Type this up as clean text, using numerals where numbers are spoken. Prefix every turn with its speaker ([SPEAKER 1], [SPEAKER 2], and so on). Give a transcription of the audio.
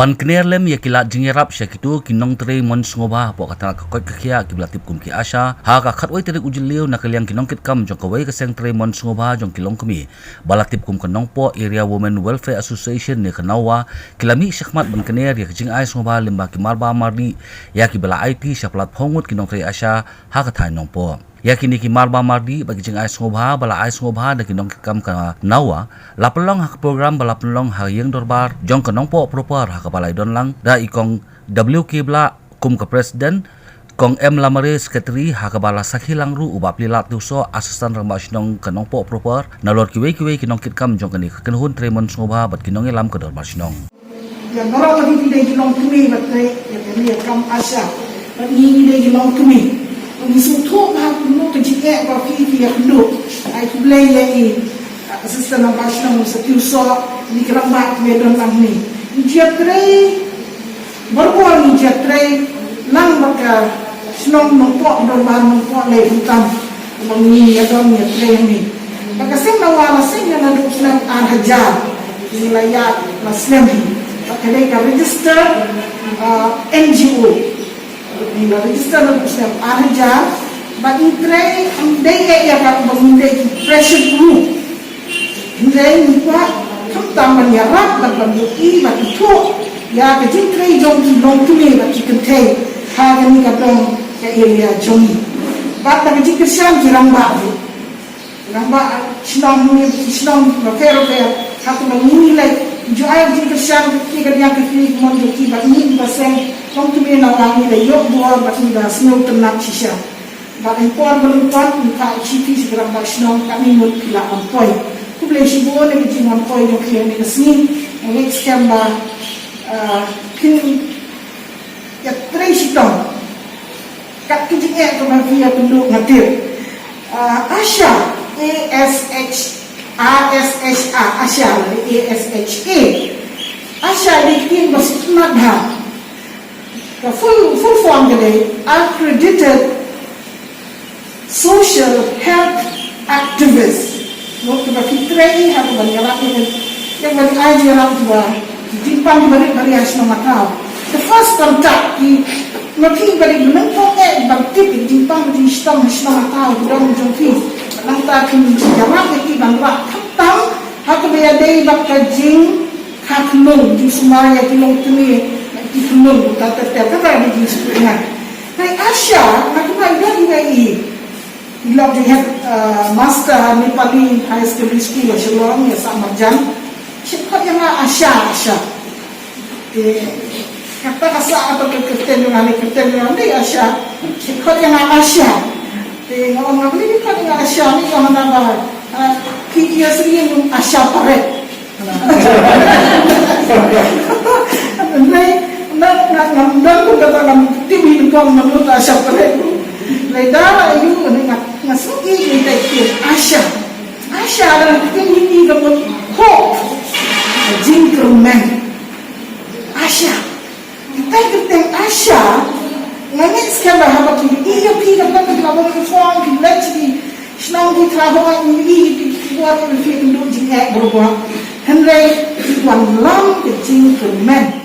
[SPEAKER 1] Ban Kner lem ya Kner Jingiarap Sha kitu kinong tre mon sngoba po kata kakoi kakia kiblatip kum ki Asha ha ka khat oi tere ujil liu na kaliang kinong kit kam jong kawai ka seng tre mon sngoba jong kilong kumi balatip kum kanong po Area Women Welfare Association ni Nawwa Mih Shakhmat ban Kner ya jing ai sngoba limba ki marba mardi ya ki bala IT sha plat phongut kinong tre Asha ha ka thai nong po ya kini ki marba mardi bagi jing ai sngoba bala ai sngoba da kinong kit kam ka Nawwa lapelong ha program bala pelong ha yeng dorbar jong kanong po proper ha kapalai don lang da ikong WK bla kum ka president kong M lamare secretary ha kabala sakhi langru ubap lilat duso asistan ramba sinong kanong po proper na lord kiwe kinong kit kam jong kani kenhun tremon sngoba bat kinong elam ka dor sinong
[SPEAKER 2] ya norang lagi tidak kinong tumi batai ya kami kam Asha ini tidak kinong tumi Misal tu ha kuno kejik ba fi ya kuno ai play ya asistan ramba sinong setiuso ni keramba medon lang ni Jatrai berbuat ni jatrai nang baka senong mengkok dorban mengkok le hutan mengi ya dom jatrai ni baka sing Nawwa sing yang ada Islam hajar wilayah Muslim baka dia register NGO ni register Islam hajar bagi trai amdai ya baka mengundai pressure group ndai ni pa taman ya rap dan banduki bagi tu ya kecil tray jom long tu ni bagi kentai harga ni kadang ke area jomi bat bagi kecil kesan jiramba sinong ni sinong fair satu mengini lagi jual kecil kesan kita dia kecil banduki bagi ni pasang long tu ni Nawwa ni le yok buat bagi dah snow tenang sisa bagi impor berumpan muka citi segera sinong kami mut pila ampoi Kublai sibuan yang kecil koi yang kaya ni kesini, yang skamba kin ya tray sitong, kat kecil tu bagi ya penduduk ngatir. Asha Asha Asha dikin bersemangat dah. Full form kedai accredited social health activist. Waktu bagi tray atau bagi apa yang bagi aja orang tua timpang balik bagi asma makau. The first contact di nanti bagi menengok bagi timpang di sistem makau dalam jangki. Nanti kini jawab itu bangwa tentang hak bayadai bagi jing hak nol di semua yang kilong tuni di nol kata kata di sekolah. Nah Asha nak bayar ini. Bila dia master Nepali high school Shillong ya sama jam cepat yang Asha kata Asha atau kerten yang Asha cepat yang Asha orang ni kan yang Asha ni yang mana dia sering Asha paret nak kita dalam tim hidup menurut Asha paret Ledara itu ngasuki kita itu Asha adalah kita ini dapat hope gentleman Asha kita Asha nangis sekarang bahawa kita kita dapat melakukan reform kita lagi senang kita bahawa ini buat kita untuk jingak berbuat hendak tuan lam gentleman